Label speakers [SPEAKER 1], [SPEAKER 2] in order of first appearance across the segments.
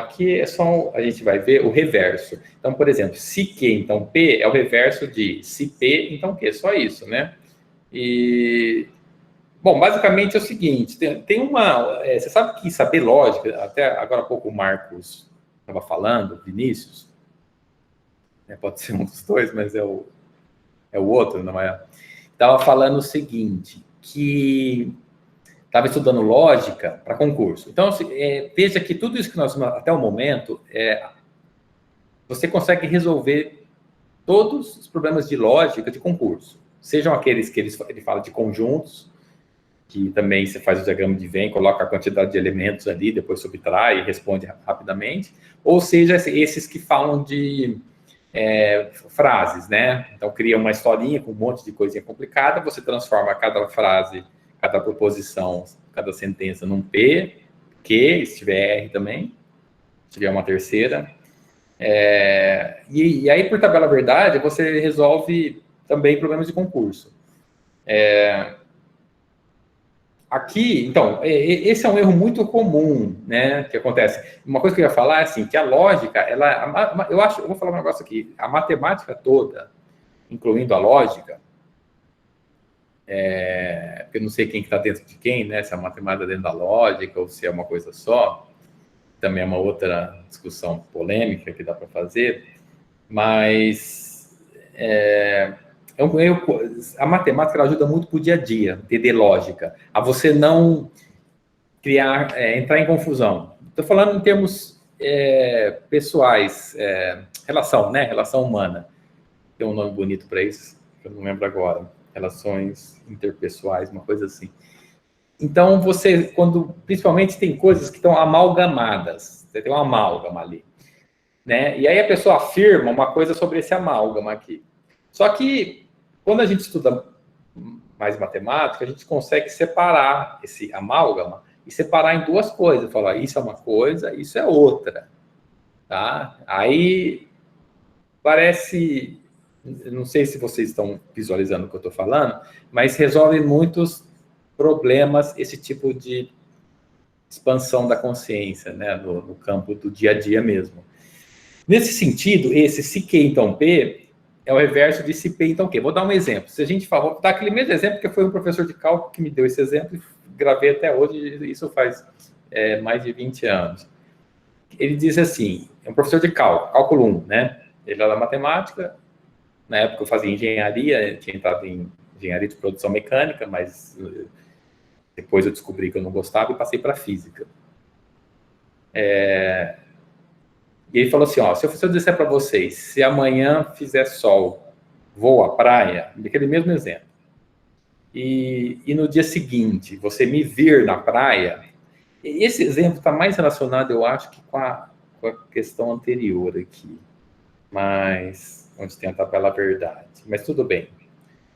[SPEAKER 1] aqui é só, a gente vai ver o reverso. Então, por exemplo, se Q, então P, é o reverso de se P, então Q, só isso, né? E, bom, basicamente é o seguinte, tem uma, você sabe que saber lógica, até agora há pouco o Marcos estava falando, Vinícius, né, pode ser um dos dois, mas é o outro, não é? Estava falando o seguinte, que estava estudando lógica para concurso. Então, veja que tudo isso que nós vimos até o momento, você consegue resolver todos os problemas de lógica de concurso. Sejam aqueles que ele fala de conjuntos, que também você faz o diagrama de Venn, coloca a quantidade de elementos ali, depois subtrai e responde rapidamente, ou seja, esses que falam de frases, né? Então, cria uma historinha com um monte de coisinha complicada, você transforma cada frase, cada proposição, cada sentença num P, Q, se tiver R também, se tiver uma terceira. E aí, por tabela verdade, você resolve também problemas de concurso. Aqui, então, esse é um erro muito comum, né, que acontece. Uma coisa que eu ia falar é assim, que a lógica, eu vou falar um negócio aqui, a matemática toda, incluindo a lógica, porque eu não sei quem que está dentro de quem, né, se a matemática é dentro da lógica ou se é uma coisa só, também é uma outra discussão polêmica que dá para fazer, mas a matemática ela ajuda muito para o dia a dia, entender lógica, a você não entrar em confusão. Estou falando em termos pessoais, relação, né? Relação humana. Tem um nome bonito para isso, que eu não lembro agora. Relações interpessoais, uma coisa assim. Então, principalmente tem coisas que estão amalgamadas, você tem uma amálgama ali, né? E aí a pessoa afirma uma coisa sobre esse amálgama aqui. Só que, quando a gente estuda mais matemática, a gente consegue separar esse amálgama e separar em duas coisas. Falar, isso é uma coisa, isso é outra. Tá? Aí, parece... Não sei se vocês estão visualizando o que eu estou falando, mas resolve muitos problemas esse tipo de expansão da consciência, né? No campo do dia a dia mesmo. Nesse sentido, esse se Q, então P, é o reverso de se P, então Q. Vou dar um exemplo. Se a gente falar, vou dar aquele mesmo exemplo, porque foi um professor de cálculo que me deu esse exemplo, e gravei até hoje, isso faz mais de 20 anos. Ele diz assim, é um professor de cálculo 1, né? Ele era matemática, na época eu fazia engenharia, tinha entrado em engenharia de produção mecânica, mas depois eu descobri que eu não gostava e passei para física. E ele falou assim, ó, se eu disser para vocês, se amanhã fizer sol, vou à praia, daquele mesmo exemplo, e no dia seguinte você me vir na praia, esse exemplo está mais relacionado, eu acho, que com a questão anterior aqui, mas onde tem a tabela verdade, mas tudo bem.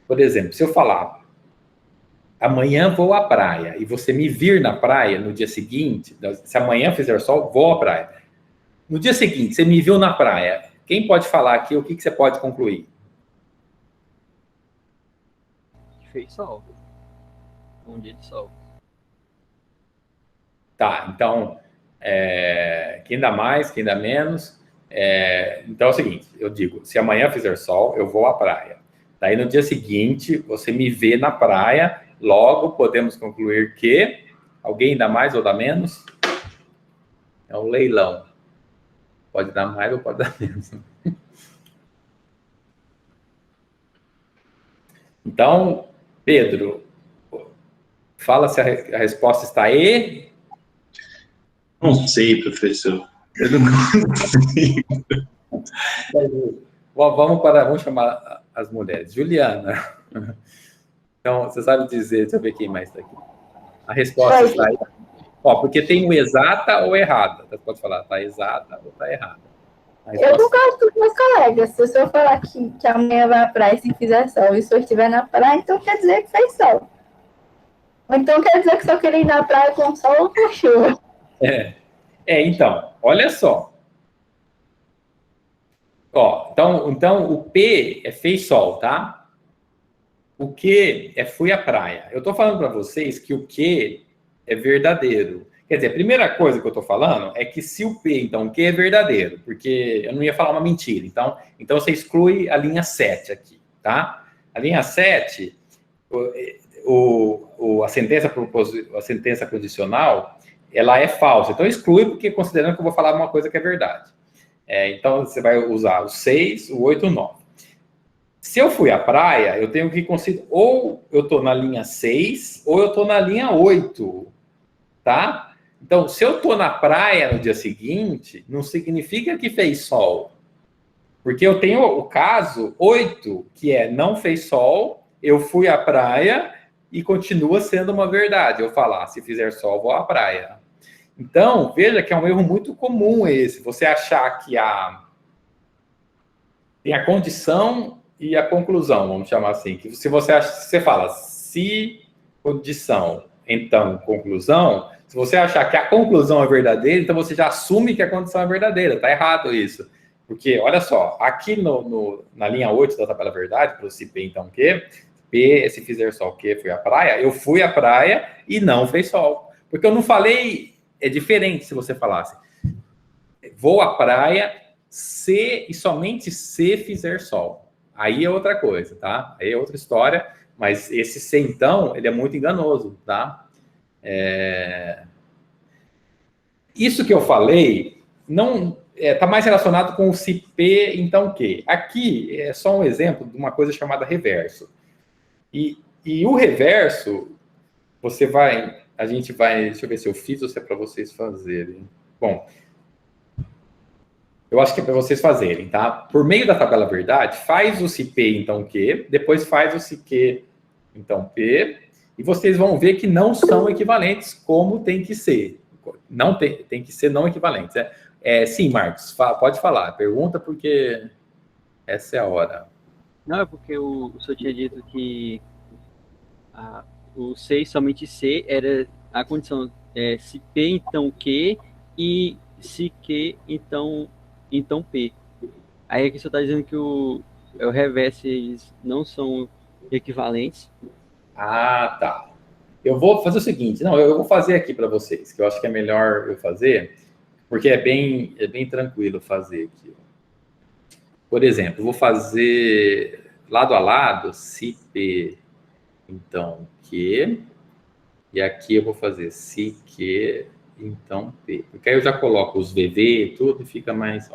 [SPEAKER 1] Por exemplo, se eu falar, amanhã vou à praia, e você me vir na praia no dia seguinte, se amanhã fizer sol, vou à praia. No dia seguinte, você me viu na praia, quem pode falar aqui, o que você pode concluir?
[SPEAKER 2] Fez sol. Um dia de sol.
[SPEAKER 1] Tá, então, quem dá mais, quem dá menos. Então é o seguinte, eu digo, se amanhã fizer sol, eu vou à praia. Daí no dia seguinte, você me vê na praia, logo podemos concluir que alguém dá mais ou dá menos? É um leilão. Pode dar mais ou pode dar menos. Então, Pedro, fala se a resposta está aí.
[SPEAKER 3] Não sei, professor. Eu não consigo.
[SPEAKER 1] Vamos chamar as mulheres. Juliana. Então, você sabe dizer, deixa eu ver quem mais está aqui. A resposta está aí. Porque tem o exata ou errada. Você pode falar, está exata ou está errada.
[SPEAKER 4] Eu concordo com os meus colegas. Se o senhor falar que amanhã vai à praia e se fizer sol, e o senhor estiver na praia, então quer dizer que fez sol. Ou então quer dizer que só queria ir na praia com sol ou com chuva.
[SPEAKER 1] Então, olha só. Então o P fez sol, tá? O Q fui à praia. Eu estou falando para vocês que o Q é verdadeiro. Quer dizer, a primeira coisa que eu estou falando é que se o P, então, o Q é verdadeiro, porque eu não ia falar uma mentira. Então você exclui a linha 7 aqui, tá? A linha 7, a sentença condicional, ela é falsa. Então exclui, porque considerando que eu vou falar uma coisa que é verdade. Então você vai usar o 6, o 8 e o 9. Se eu fui à praia, eu tenho que considerar, ou eu estou na linha 6, ou eu estou na linha 8, tá? Então, se eu estou na praia no dia seguinte, não significa que fez sol. Porque eu tenho o caso 8, que é não fez sol, eu fui à praia e continua sendo uma verdade. Eu falar, se fizer sol, vou à praia. Então, veja que é um erro muito comum esse. Você achar que tem a condição e a conclusão, vamos chamar assim. Que se você fala, se condição, então conclusão... Se você achar que a conclusão é verdadeira, então você já assume que a condição é verdadeira. Está errado isso. Porque, olha só, aqui na linha 8 da tabela verdade, para o se P, então, Q, P, se fizer sol, Q, fui à praia, eu fui à praia e não fez sol. Porque eu não falei, é diferente se você falasse, vou à praia se e somente se fizer sol. Aí é outra coisa, tá? Aí é outra história, mas esse se então, ele é muito enganoso, tá? Isso que eu falei não está mais relacionado com o se P, então Q. Aqui é só um exemplo de uma coisa chamada reverso. E o reverso, a gente vai, deixa eu ver se eu fiz ou se é para vocês fazerem. Bom, eu acho que é para vocês fazerem, tá? Por meio da tabela verdade, faz o se P, então Q, depois faz o se Q, então P, e vocês vão ver que não são equivalentes como tem que ser. Não tem que ser não equivalentes. Sim, Marcos, pode falar. Pergunta porque essa é a hora.
[SPEAKER 2] Não, é porque o senhor tinha dito que o C, somente C, era a condição se P, então Q, e se Q, então P. Aí aqui o senhor está dizendo que o reverso eles não são equivalentes.
[SPEAKER 1] Ah, tá. Eu vou fazer o seguinte, eu vou fazer aqui para vocês, que eu acho que é melhor eu fazer, porque é bem tranquilo fazer aqui. Por exemplo, eu vou fazer lado a lado, se P, então Q, e aqui eu vou fazer se Q, então P. Porque aí eu já coloco os VV e tudo, e fica mais,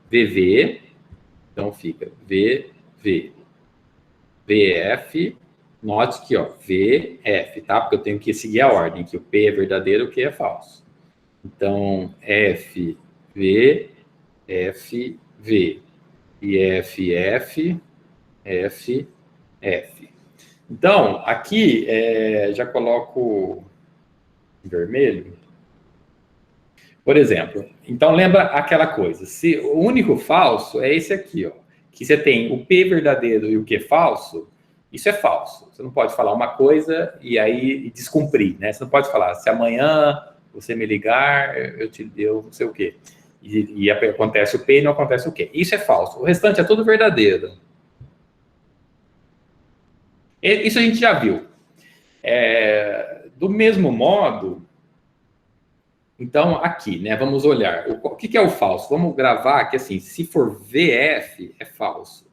[SPEAKER 1] VV, então fica VV, VF, note que, VF, tá? Porque eu tenho que seguir a ordem, que o P é verdadeiro e o Q é falso. Então, F, V, F, V. E F, F, F, F. Então, aqui, já coloco em vermelho. Por exemplo, então lembra aquela coisa, se o único falso é esse aqui, que você tem o P verdadeiro e o Q falso, isso é falso. Você não pode falar uma coisa e aí descumprir, né? Você não pode falar, se amanhã você me ligar, eu te deu não sei o quê. E acontece o P e não acontece o Q. Isso é falso. O restante é tudo verdadeiro. Isso a gente já viu. Do mesmo modo, então aqui, né? Vamos olhar. O que é o falso? Vamos gravar que assim, se for VF, é falso.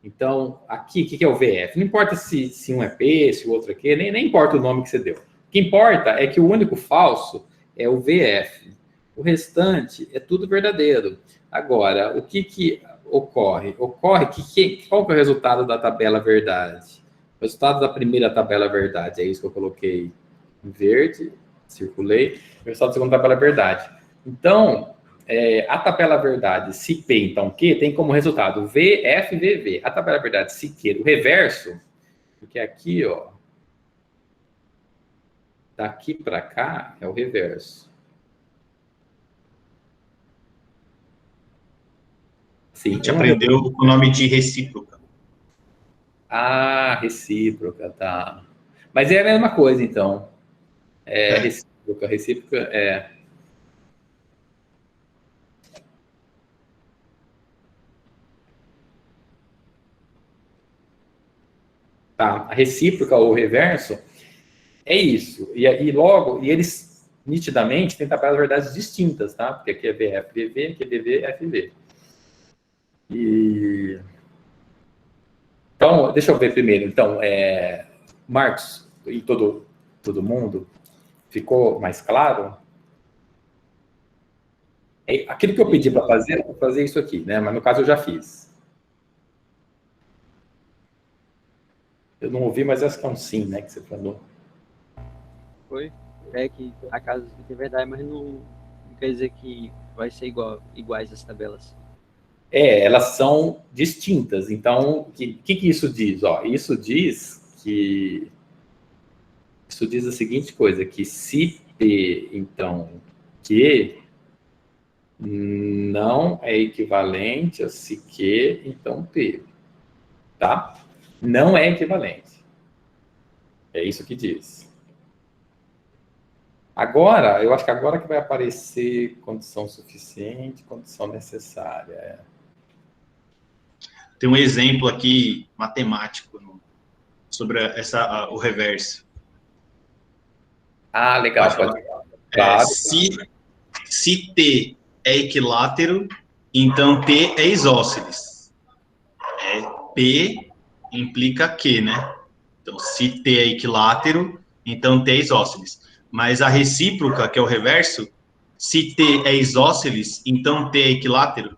[SPEAKER 1] Então, aqui, o que é o VF? Não importa se um é P, se o outro é Q, nem importa o nome que você deu. O que importa é que o único falso é o VF. O restante é tudo verdadeiro. Agora, o que ocorre? Ocorre que qual que é o resultado da tabela verdade? O resultado da primeira tabela verdade, é isso que eu coloquei em verde, circulei. O resultado da segunda tabela verdade. Então, a tabela verdade, se P, então Q, tem como resultado VF, VV. A tabela verdade, se Q, o reverso, porque aqui, daqui para cá é o reverso. Sim,
[SPEAKER 3] a gente aprendeu o nome de recíproca.
[SPEAKER 1] Ah, recíproca, tá. Mas é a mesma coisa, então. Recíproca é... Tá, a recíproca ou o reverso é isso. E logo, eles nitidamente, tem tabelas de verdades distintas, tá? Porque aqui é VF, VV, aqui é VV, FV. Então, deixa eu ver primeiro. Então, Marcos e todo mundo, ficou mais claro? Aquilo que eu pedi para fazer, eu vou fazer isso aqui, né? Mas no caso eu já fiz. Eu não ouvi, mas acho que é um sim, né? Que você falou.
[SPEAKER 2] Foi? É que a casa tem verdade, mas não quer dizer que vai ser iguais as tabelas.
[SPEAKER 1] Elas são distintas. Então, o que isso diz? Ó, isso diz a seguinte coisa, que se P, então, Q não é equivalente a se Q, então P. Tá? Não é equivalente. É isso que diz. Agora, eu acho que agora que vai aparecer condição suficiente, condição necessária.
[SPEAKER 3] Tem um exemplo aqui matemático sobre o reverso.
[SPEAKER 1] Ah, legal. Claro.
[SPEAKER 3] Se T é equilátero, então T é isósceles. P implica Q, né? Então, se T é equilátero, então T é isósceles. Mas a recíproca, que é o reverso, se T é isósceles, então T é equilátero.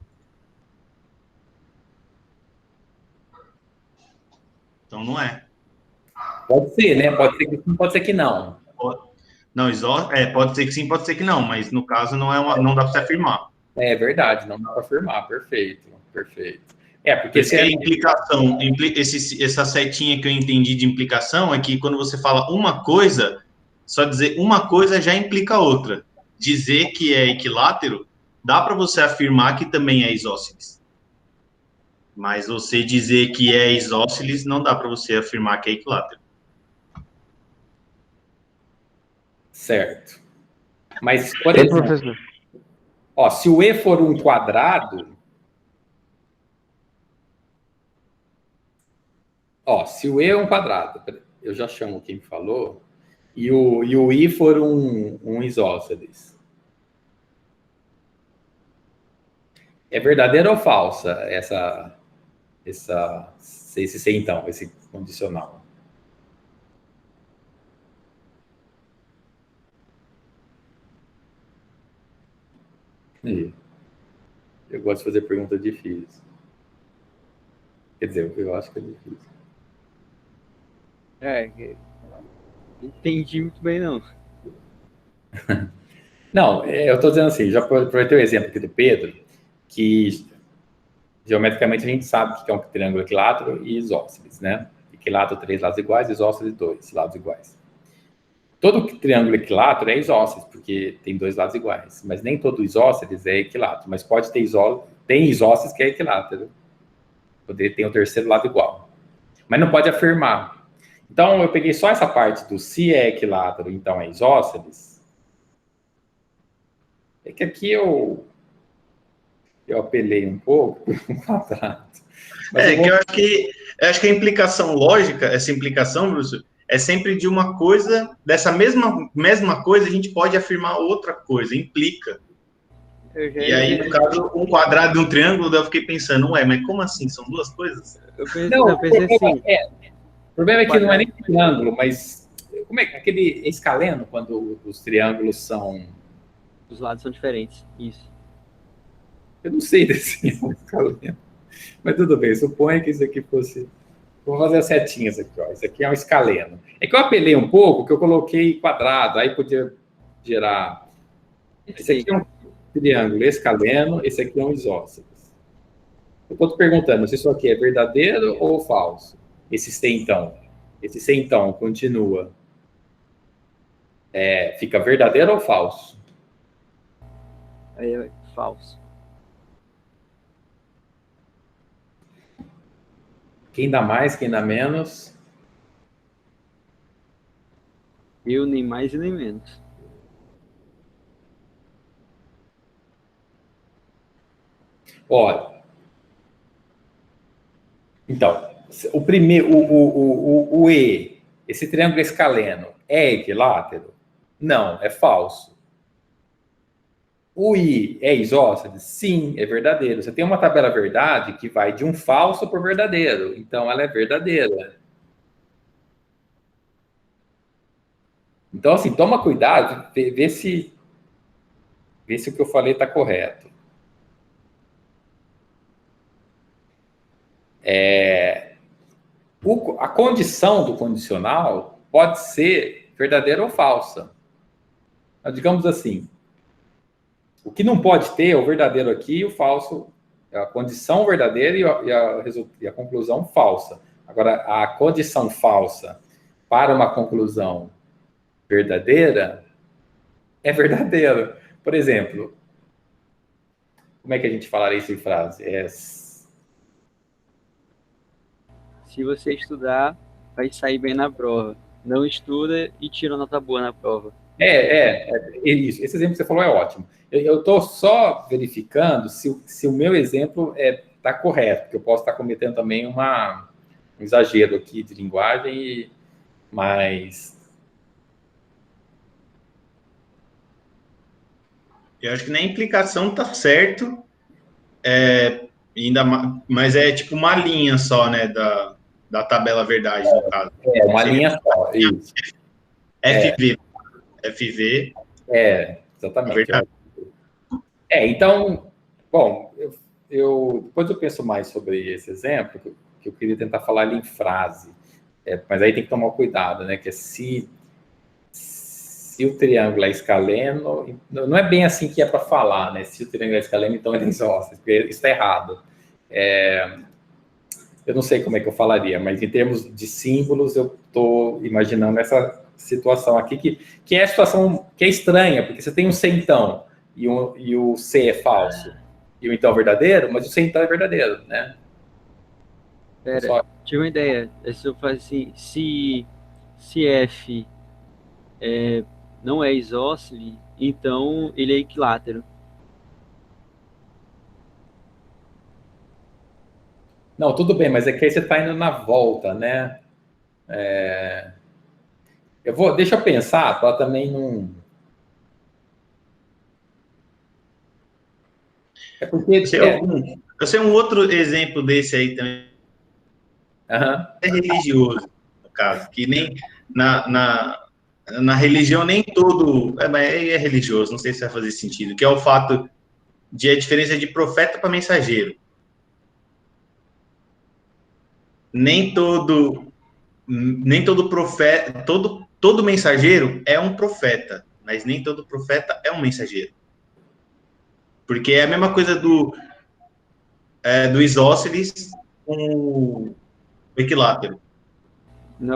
[SPEAKER 3] Então não é.
[SPEAKER 1] Pode ser, né? Pode ser que sim, pode ser que não.
[SPEAKER 3] Não, pode ser que sim, pode ser que não, mas no caso não dá para se afirmar.
[SPEAKER 1] É verdade, não dá para afirmar. Perfeito. Porque
[SPEAKER 3] se a implicação, essa setinha que eu entendi de implicação é que quando você fala uma coisa, só dizer uma coisa já implica outra. Dizer que é equilátero, dá para você afirmar que também é isósceles. Mas você dizer que é isósceles, não dá para você afirmar que é equilátero.
[SPEAKER 1] Certo. Mas, por exemplo,
[SPEAKER 5] professor.
[SPEAKER 1] Ó, se o E for um quadrado... Ó, se o E é um quadrado, eu já chamo quem falou, e o I for um isósceles. É verdadeira ou falsa esse C, então, esse condicional? Eu gosto de fazer perguntas difíceis. Quer dizer, eu acho que é difícil.
[SPEAKER 2] Entendi muito bem, não.
[SPEAKER 1] Não, eu estou dizendo assim, já aproveitei o exemplo aqui do Pedro, que geometricamente a gente sabe que é um triângulo equilátero e isósceles, né? Equilátero, 3 lados iguais, isósceles, 2 lados iguais. Todo triângulo equilátero é isósceles, porque tem 2 lados iguais. Mas nem todo isósceles é equilátero. Mas pode ter tem isósceles que é equilátero. Poderia ter um terceiro lado igual. Mas não pode afirmar. Então, eu peguei só essa parte do se é equilátero, então é isósceles. É que aqui eu apelei um pouco por um quadrado.
[SPEAKER 3] Que eu acho que a implicação lógica, essa implicação, Bruce, é sempre de uma coisa, dessa mesma coisa, a gente pode afirmar outra coisa, implica. E aí, no caso, um quadrado e um triângulo, eu fiquei pensando, mas como assim? São duas coisas?
[SPEAKER 2] Eu pensei assim.
[SPEAKER 1] O problema é que não é nem triângulo, mas como é que aquele escaleno, quando os triângulos são...
[SPEAKER 2] Os lados são diferentes, isso.
[SPEAKER 1] Eu não sei desse escaleno. Mas tudo bem, suponha que isso aqui fosse... Vou fazer as setinhas aqui, ó. Isso aqui é um escaleno. É que eu apelei um pouco, que eu coloquei quadrado, aí podia gerar... Esse aqui é um triângulo escaleno, esse aqui é um isósceles. Eu estou te perguntando se isso aqui é verdadeiro ou falso? Esse C, então, continua. Fica verdadeiro ou falso?
[SPEAKER 2] É falso.
[SPEAKER 1] Quem dá mais, quem dá menos?
[SPEAKER 2] Eu nem mais e nem menos.
[SPEAKER 1] Olha. Então, o primeiro, o E, esse triângulo escaleno, é equilátero? Não, é falso. O I é isósceles? Sim, é verdadeiro. Você tem uma tabela verdade que vai de um falso para o verdadeiro. Então, ela é verdadeira. Então, assim, toma cuidado, vê se o que eu falei está correto. A condição do condicional pode ser verdadeira ou falsa. Mas, digamos assim, o que não pode ter é o verdadeiro aqui e o falso, a condição verdadeira e a conclusão falsa. Agora, a condição falsa para uma conclusão verdadeira é verdadeira. Por exemplo, como é que a gente falaria isso em frase?
[SPEAKER 2] Se você estudar, vai sair bem na prova. Não estuda e tira nota boa na prova.
[SPEAKER 1] Isso. Esse exemplo que você falou é ótimo. Eu estou só verificando se o meu exemplo está correto, porque eu posso estar cometendo também um exagero aqui de linguagem, mas...
[SPEAKER 3] Eu acho que na implicação tá certo, mas é tipo uma linha só, né, da tabela verdade, no caso.
[SPEAKER 1] Uma linha só, isso.
[SPEAKER 3] FV.
[SPEAKER 1] Exatamente.
[SPEAKER 3] Verdade.
[SPEAKER 1] Então, bom, depois eu penso mais sobre esse exemplo, que eu queria tentar falar ali em frase. Mas aí tem que tomar cuidado, né? Que é se o triângulo é escaleno, não é bem assim que é para falar, né? Se o triângulo é escaleno, então ele é isósceles, porque isso está errado. Eu não sei como é que eu falaria, mas em termos de símbolos, eu estou imaginando essa situação aqui, que é a situação que é estranha, porque você tem um C então, e o C é falso, e o então é verdadeiro, mas o C então é verdadeiro, né?
[SPEAKER 2] Pera, tive uma ideia. Se eu faço assim, se F não é isósceles, então ele é equilátero.
[SPEAKER 1] Não, tudo bem, mas é que aí você está indo na volta, né? Deixa eu pensar, para também não... É porque...
[SPEAKER 3] Eu sei um outro exemplo desse aí também. É religioso, no caso, que nem na religião nem todo... Mas é religioso, não sei se vai fazer sentido, que é o fato de a diferença de profeta para mensageiro. Nem todo profeta, todo mensageiro é um profeta, mas nem todo profeta é um mensageiro. Porque é a mesma coisa do isósceles com o equilátero.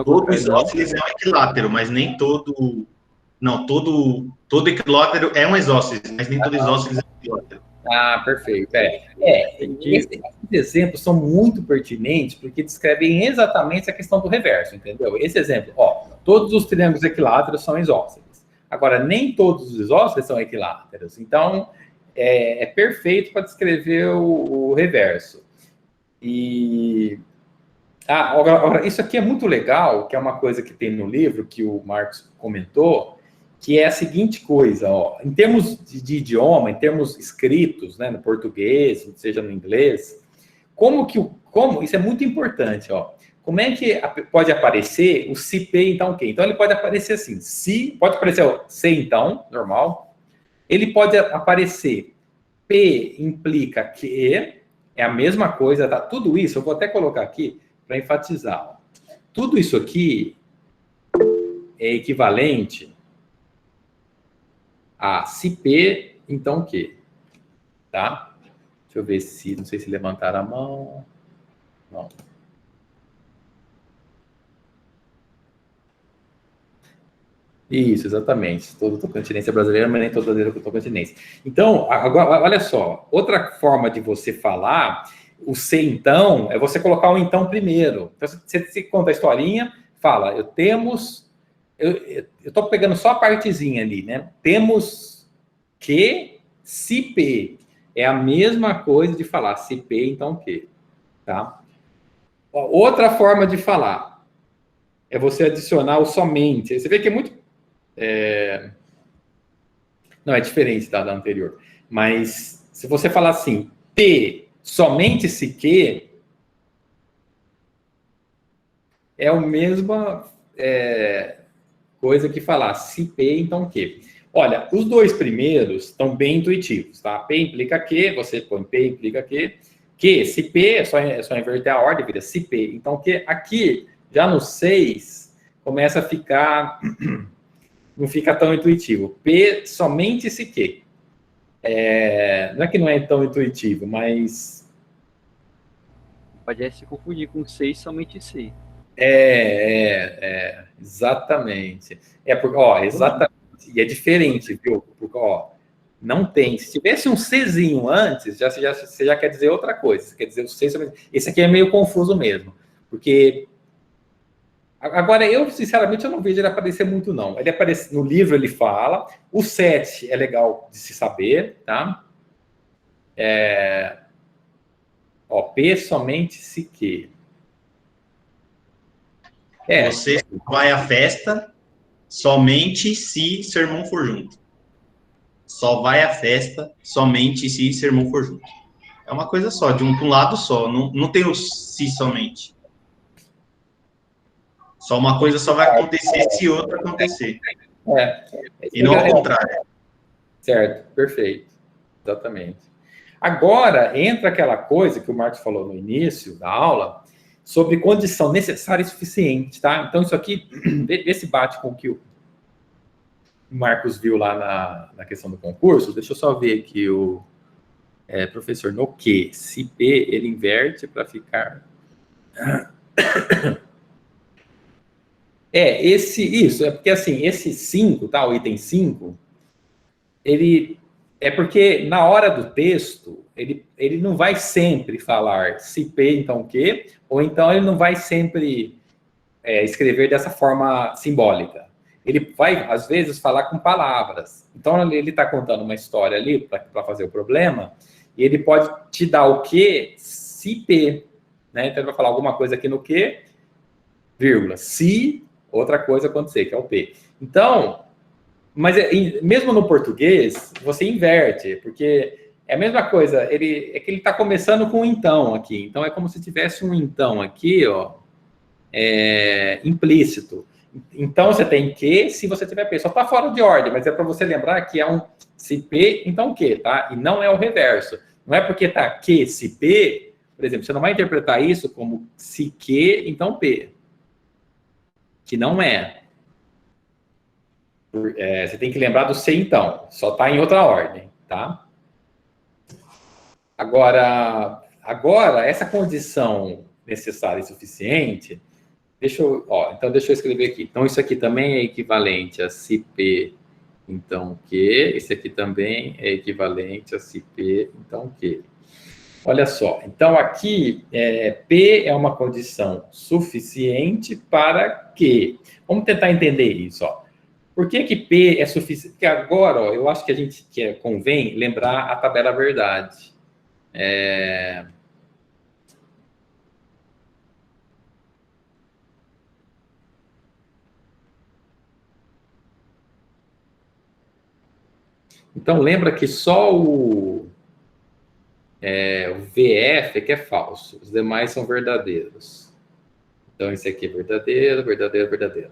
[SPEAKER 3] Todo isósceles é um equilátero, mas nem todo... Não, todo equilátero é um isósceles, mas nem todo isósceles é um equilátero.
[SPEAKER 1] Perfeito. Esses exemplos são muito pertinentes porque descrevem exatamente a questão do reverso, entendeu? Esse exemplo, todos os triângulos equiláteros são isósceles. Agora, nem todos os isósceles são equiláteros. Então, é perfeito para descrever o reverso. Agora, isso aqui é muito legal, que é uma coisa que tem no livro, que o Marcos comentou, que é a seguinte coisa, em termos de idioma, em termos escritos, né, no português, seja no inglês, isso é muito importante, como é que pode aparecer o se, P, então, o quê? Então, ele pode aparecer assim, pode aparecer o C, então, normal, ele pode aparecer P implica que, é a mesma coisa, tá? Tudo isso, eu vou até colocar aqui para enfatizar, tudo isso aqui é equivalente a se P, então o quê? Tá? Deixa eu ver não sei se levantaram a mão. Não. Isso, exatamente. Todo tocantinense é brasileiro, mas nem todo brasileiro é tocantinense. Então, agora, olha só, outra forma de você falar, o se então, é você colocar o então primeiro. Então, você conta a historinha, fala, eu estou pegando só a partezinha ali, né? Temos que se P. É a mesma coisa de falar se P, então que. Tá? Outra forma de falar é você adicionar o somente. Você vê que é muito... Não, é diferente da anterior. Mas se você falar assim, P somente se Q, é a mesma coisa que falar se P, então Q. Olha, os dois primeiros estão bem intuitivos, tá? P implica Q, você põe P implica Q. Q, se P, é só inverter a ordem, vira se P. Então, Q, aqui, já no 6, começa a ficar... não fica tão intuitivo. P somente se Q. Não é que não é tão intuitivo, mas...
[SPEAKER 2] Pode se confundir com C somente C.
[SPEAKER 1] Exatamente. Exatamente. E é diferente, viu? Porque, não tem. Se tivesse um Czinho antes, você já quer dizer outra coisa. Você quer dizer o C somente... Esse aqui é meio confuso mesmo. Porque... Agora, eu, sinceramente, eu não vejo ele aparecer muito, não. Ele aparece no livro, ele fala. O 7 é legal de se saber, tá? P somente se que.
[SPEAKER 3] Você vai à festa somente se seu irmão for junto. Só vai à festa somente se seu irmão for junto. É uma coisa só, de um lado só. Não tem o se somente. Só uma coisa só vai acontecer se outra acontecer. E não ao contrário.
[SPEAKER 1] Certo, perfeito. Exatamente. Agora, entra aquela coisa que o Marcos falou no início da aula, sobre condição necessária e suficiente, tá? Então, isso aqui, vê se bate com o que o Marcos viu lá na questão do concurso. Deixa eu só ver aqui o professor, no que? Se P, ele inverte para ficar... Isso, é porque assim, esse 5, tá? O item 5, ele é porque na hora do texto, ele não vai sempre falar se P, então que, ou então ele não vai sempre escrever dessa forma simbólica. Ele vai, às vezes, falar com palavras. Então, ele está contando uma história ali para fazer o problema, e ele pode te dar o que se P, né? Então, ele vai falar alguma coisa aqui no que, vírgula, se outra coisa acontecer, que é o P. Então, mas mesmo no português, você inverte, porque é a mesma coisa, é que ele está começando com um então aqui. Então, é como se tivesse um então aqui, implícito. Então, você tem que, se você tiver P. Só está fora de ordem, mas é para você lembrar que é um se P, então que, tá? E não é o reverso. Não é porque tá que, se P, por exemplo, você não vai interpretar isso como se que, então P. Que não é. Você tem que lembrar do se então. Só está em outra ordem, tá? Agora, essa condição necessária e suficiente... então deixa eu escrever aqui. Então, isso aqui também é equivalente a se P, então que. Esse aqui também é equivalente a se P, então que. Olha só. Então, aqui, P é uma condição suficiente para que. Vamos tentar entender isso, ó. Por que P é suficiente? Porque agora, eu acho que a gente convém lembrar a tabela verdade. Então, lembra que só o VF que é falso, os demais são verdadeiros. Então, esse aqui é verdadeiro, verdadeiro, verdadeiro.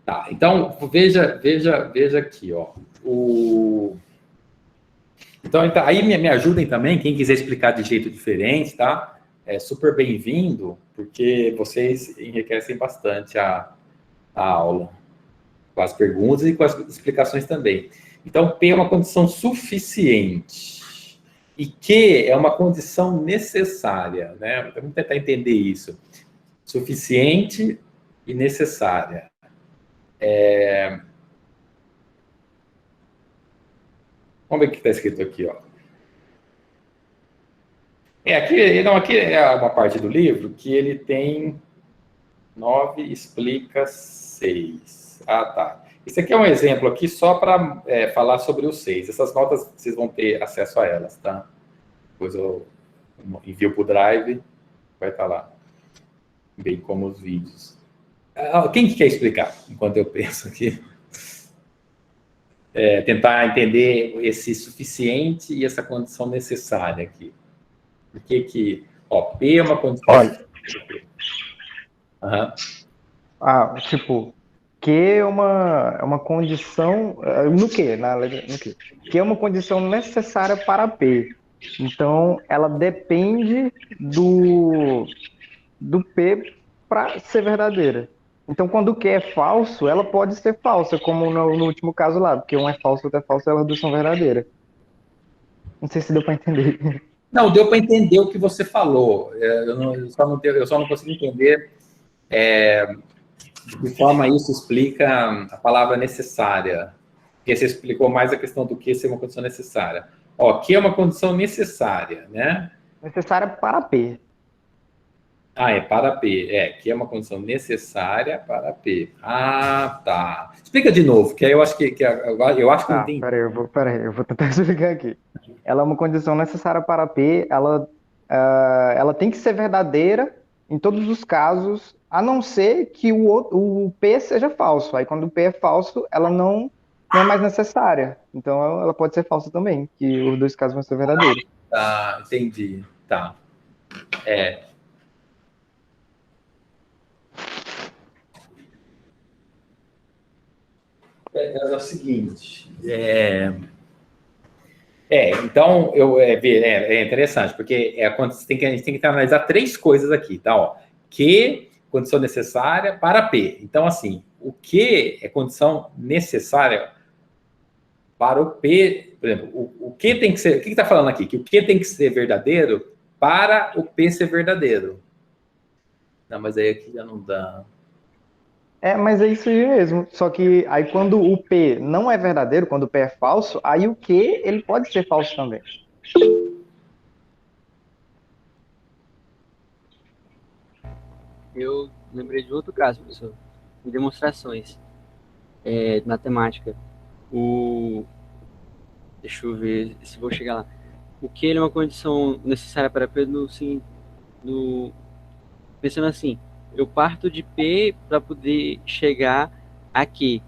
[SPEAKER 1] Tá, então, veja aqui, ó. Então, aí me ajudem também, quem quiser explicar de jeito diferente, tá? É super bem-vindo, porque vocês enriquecem bastante a aula, com as perguntas e com as explicações também. Então, P é uma condição suficiente. E Q é uma condição necessária, né? Vamos tentar entender isso. Suficiente e necessária. Vamos ver o que está escrito aqui, ó. Aqui é uma parte do livro que ele tem 9 explica 6. Ah, tá. Esse aqui é um exemplo aqui só para falar sobre o 6. Essas notas, vocês vão ter acesso a elas, tá? Depois eu envio para o Drive, vai estar lá. Bem como os vídeos. Quem que quer explicar, enquanto eu penso aqui? tentar entender esse suficiente e essa condição necessária aqui. Por que P é uma condição...
[SPEAKER 5] Olha.
[SPEAKER 1] Uhum.
[SPEAKER 5] Tipo, Q é uma condição... No Q? No Q. Q é uma condição necessária para P. Então, ela depende do P para ser verdadeira. Então, quando o Q é falso, ela pode ser falsa, como no último caso lá, porque um é falso, outro é falso, elas duas são verdadeiras. Não sei se deu para entender.
[SPEAKER 1] Não, deu para entender o que você falou. Eu só não consigo entender de que forma isso explica a palavra necessária. Porque você explicou mais a questão do que ser uma condição necessária. Que é uma condição necessária, né?
[SPEAKER 5] Necessária para P.
[SPEAKER 1] É para P. Que é uma condição necessária para P. Tá. Explica de novo, que aí eu acho que eu acho que não tem.
[SPEAKER 5] Peraí, eu vou tentar explicar aqui. Ela é uma condição necessária para P, ela tem que ser verdadeira em todos os casos, a não ser que o P seja falso. Aí quando o P é falso, ela não é mais necessária. Então ela pode ser falsa também, que os dois casos vão ser verdadeiros.
[SPEAKER 1] Tá, entendi. Tá. É o seguinte, então é interessante, porque a gente tem que analisar três coisas aqui, tá? Que condição necessária para P. Então, assim, o que é condição necessária para o P, por exemplo, o que tem que ser, o que está falando aqui? Que o que tem que ser verdadeiro para o P ser verdadeiro. Não, mas aí aqui já não dá.
[SPEAKER 5] Mas é isso aí mesmo. Só que aí quando o P não é verdadeiro, quando o P é falso, aí o Q ele pode ser falso também.
[SPEAKER 2] Eu lembrei de outro caso, professor. Em demonstrações de matemática. Deixa eu ver se vou chegar lá. O Q é uma condição necessária para P pensando assim, eu parto de P para poder chegar a Q.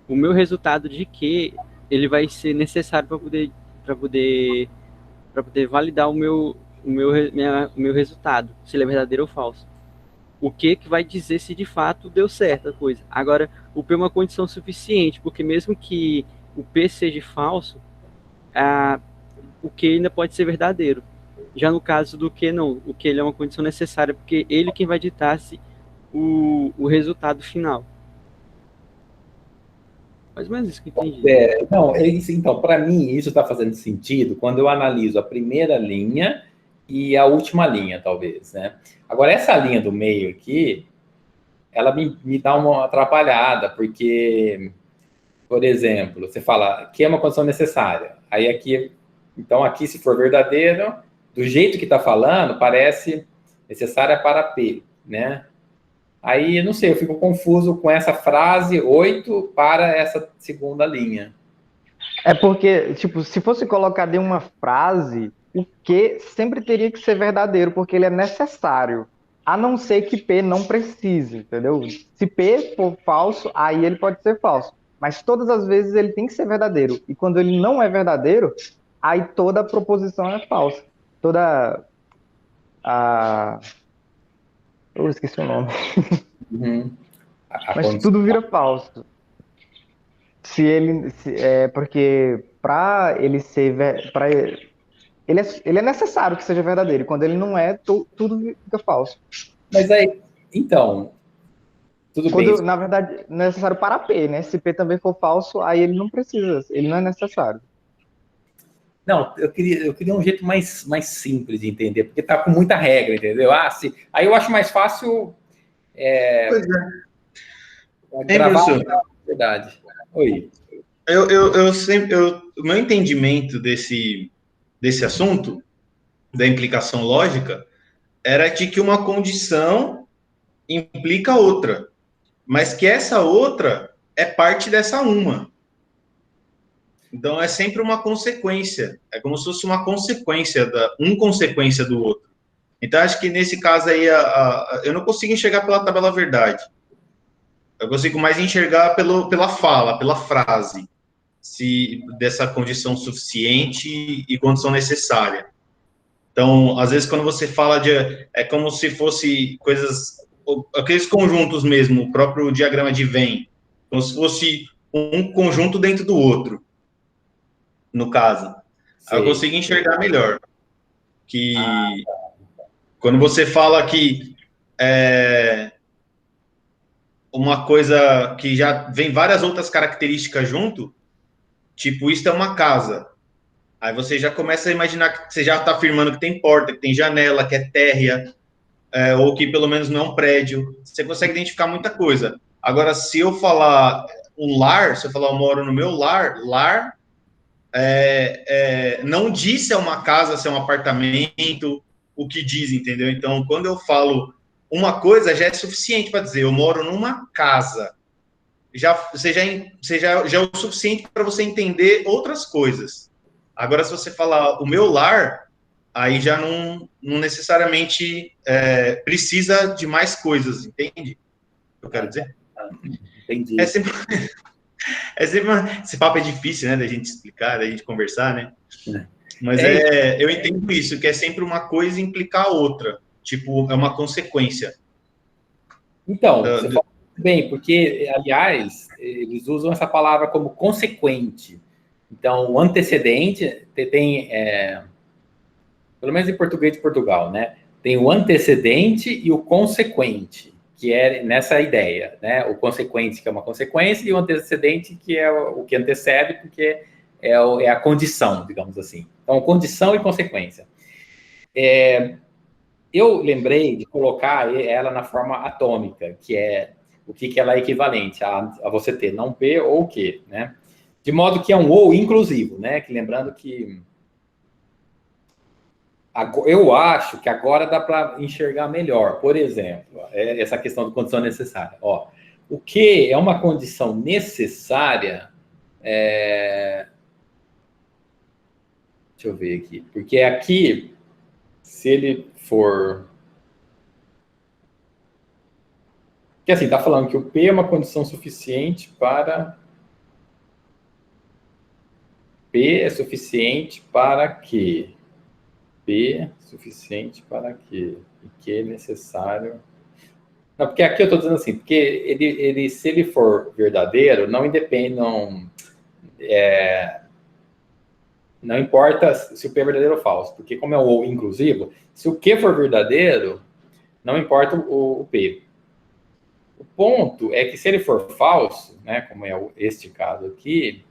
[SPEAKER 2] O meu resultado de Q, ele vai ser necessário para poder validar o meu resultado, se ele é verdadeiro ou falso. O que vai dizer se de fato deu certo a coisa. Agora, o P é uma condição suficiente, porque mesmo que o P seja falso, o Q ainda pode ser verdadeiro. Já no caso do Q, não. O Q ele é uma condição necessária, porque ele quem vai ditar o resultado final. Mais ou menos isso que eu entendi.
[SPEAKER 1] Então, para mim, isso está fazendo sentido quando eu analiso a primeira linha e a última linha, talvez, né? Agora, essa linha do meio aqui, ela me dá uma atrapalhada, porque, por exemplo, você fala que é uma condição necessária. Aí aqui, então aqui, se for verdadeiro, do jeito que está falando, parece necessária para P, né? Aí, eu não sei, eu fico confuso com essa frase 8 para essa segunda linha.
[SPEAKER 5] É porque, tipo, se fosse colocar de uma frase, o Q sempre teria que ser verdadeiro, porque ele é necessário. A não ser que P não precise, entendeu? Se P for falso, aí ele pode ser falso. Mas todas as vezes ele tem que ser verdadeiro. E quando ele não é verdadeiro, aí toda a proposição é falsa. Toda a... Eu esqueci o nome. Mas tudo vira falso. Porque para ele ser ele é necessário que seja verdadeiro. E quando ele não é, tudo fica falso.
[SPEAKER 1] Mas aí, então, tudo bem.
[SPEAKER 5] Na verdade, não é necessário para P, né? Se P também for falso, aí ele não precisa, ele não é necessário.
[SPEAKER 1] Não, eu queria um jeito mais simples de entender, porque tá com muita regra, entendeu? Aí eu acho mais fácil gravar a verdade. Oi.
[SPEAKER 3] O meu entendimento desse assunto, da implicação lógica, era de que uma condição implica outra, mas que essa outra é parte dessa uma. Então, é sempre uma consequência. É como se fosse uma consequência, consequência do outro. Então, acho que nesse caso aí, eu não consigo enxergar pela tabela verdade. Eu consigo mais enxergar pela fala, pela frase. dessa condição suficiente e condição necessária. Então, às vezes, quando você fala é como se fosse coisas, aqueles conjuntos mesmo, o próprio diagrama de Venn, como se fosse um conjunto dentro do outro, no caso. Aí eu consigo enxergar melhor. Que quando você fala que uma coisa que já vem várias outras características junto, tipo, isso é uma casa. Aí você já começa a imaginar que você já está afirmando que tem porta, que tem janela, que é térrea, ou que pelo menos não é um prédio. Você consegue identificar muita coisa. Agora, se eu falar um lar, se eu falar eu moro no meu lar, não diz se é uma casa, se é um apartamento, o que diz, entendeu? Então, quando eu falo uma coisa, já é suficiente para dizer eu moro numa casa. Já é o suficiente para você entender outras coisas. Agora, se você falar o meu lar, aí já não necessariamente precisa de mais coisas, entende? Eu quero dizer.
[SPEAKER 1] Entendi.
[SPEAKER 3] Esse papo é difícil, né, da gente explicar, da gente conversar, né? Mas eu entendo isso, que é sempre uma coisa implicar a outra. Tipo, é uma consequência.
[SPEAKER 1] Então, você fala bem, porque, aliás, eles usam essa palavra como consequente. Então, o antecedente tem, pelo menos em português de Portugal, né? Tem o antecedente e o consequente, que é nessa ideia, né? O consequente, que é uma consequência, e o antecedente, que é o que antecede, porque é a condição, digamos assim. Então, condição e consequência. Eu lembrei de colocar ela na forma atômica, que é o que ela é equivalente a você ter não P ou Q, né? De modo que é um ou inclusivo, né? Que lembrando que eu acho que agora dá para enxergar melhor. Por exemplo, essa questão de condição necessária. Ó, o que é uma condição necessária? Deixa eu ver aqui. Porque aqui, se ele for... Porque assim, está falando que o P é uma condição suficiente para... P é suficiente para que... P suficiente para que? E que é necessário... Não, porque aqui eu estou dizendo assim, porque ele, se ele for verdadeiro, não independe, não importa se o P é verdadeiro ou falso, porque como é o ou inclusivo, se o Q for verdadeiro, não importa o P. O ponto é que se ele for falso, né, como é este caso aqui,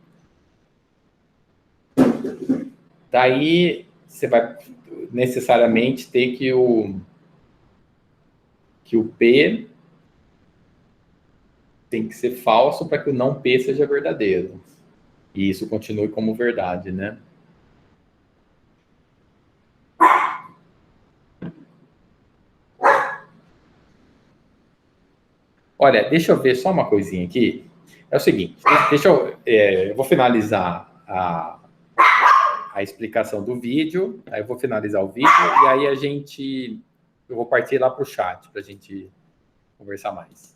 [SPEAKER 1] daí você vai necessariamente ter que o P tem que ser falso para que o não P seja verdadeiro. E isso continue como verdade, né? Olha, deixa eu ver só uma coisinha aqui. É o seguinte, eu vou finalizar a explicação do vídeo, aí eu vou finalizar o vídeo e aí eu vou partir lá para o chat para a gente conversar mais.